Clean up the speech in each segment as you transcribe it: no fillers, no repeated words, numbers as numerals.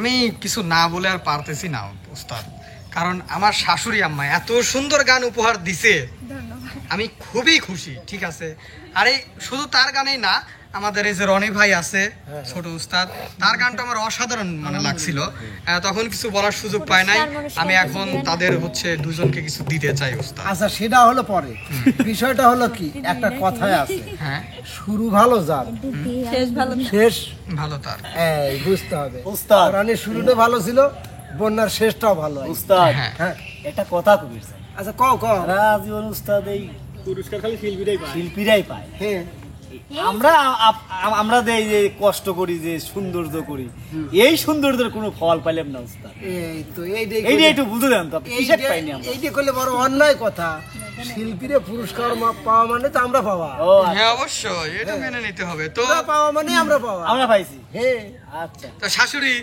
আমি কিছু না বলে আর পারতেছি না ওস্তাদ, কারণ আমার শাশুড়ি আম্মা এত সুন্দর গান উপহার দিছে, আমি খুবই খুশি। ঠিক আছে, আরে শুধু তার গানেই না, আমাদের এই যে রনি ভাই আছে ছোট উস্তাদ, তার গানটা আমার অসাধারণ মানে লাগছিল। তখন কিছু বলার সুযোগ পায় নাই, আমি এখন তাদের হচ্ছে দুজনকে কিছু দিতে চাই উস্তাদ। আচ্ছা সেটা হলো পরে, বিষয়টা হলো কি, একটা কথায় আছে, হ্যাঁ, শুরু ভালো যার শেষ ভালো তার, এই বুঝতে হবে। উস্তাদ রানীর শুরুটা ভালো ছিল, বন্যার শেষটাও ভালো। উস্তাদ হ্যাঁ একটা কথা কবি স্যার, আচ্ছা কও কও। রাজীবন উস্তাদ এই পুরস্কার খালি শিল্পীরাই পায়। হ্যাঁ আমরা দেই যে কষ্ট করি, যে সৌন্দর্য করি, এই সৌন্দর্যের কোনো ফল পাইলাম না উস্তাদ। এই তো এইটা একটু বুঝে দেন তো, কিসের পাইনি আমরা? এইটা করলে বড় অন্যায় কথা। শিল্পীরে পুরস্কার পাওয়া মানে তো আমরা পাওয়া, ও হ্যাঁ অবশ্যই এটা মেনে নিতে হবে। তো তোরা পাওয়া মানে আমরা পাওয়া। আমরা পাইছি। হ্যাঁ আচ্ছা তো শাশুড়ি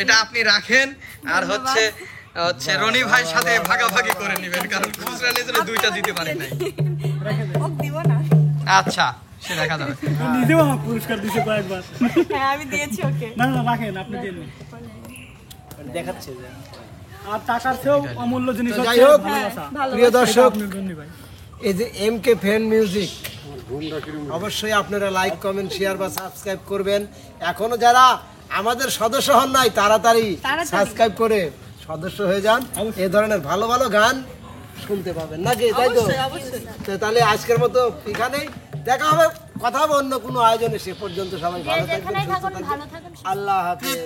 এটা আপনি রাখেন, আর হচ্ছে হচ্ছে রনি ভাইয়ের সাথে ভাগাভাগি করে নেবেন, কারণ খুচরা লেজরে দুইটা দিতে পারি নাই। আচ্ছা সে দেখা যাবে। নিজেও আমার পুরস্কার দিতে কয়েকবার। হ্যাঁ আমি দিয়েছি ওকে। না না রাখেন, আপনি দেন দেখাচ্ছে যে আর টাকার চেয়েও অমূল্য জিনিস হচ্ছে যাই হোক, ভালোবাসা। প্রিয় দর্শক, ভাই এই যে MK ফ্যান মিউজিক, অবশ্যই আপনারা লাইক কমেন্ট শেয়ার বা সাবস্ক্রাইব করবেন। এখনো যারা আমাদের সদস্য হন নাই, তাড়াতাড়ি সাবস্ক্রাইব করে সদস্য হয়ে যান, এই ধরনের ভালো ভালো গান শুনতে পাবেন নাকি, তাই তো? তো তাহলে আজকের মতো এখানেই দেখা হবে, কথা হবে অন্য কোনো আয়োজনে। সে পর্যন্ত সবাই ভালো থাকবেন, সুস্থ থাকবেন, আল্লাহ হাফেজ।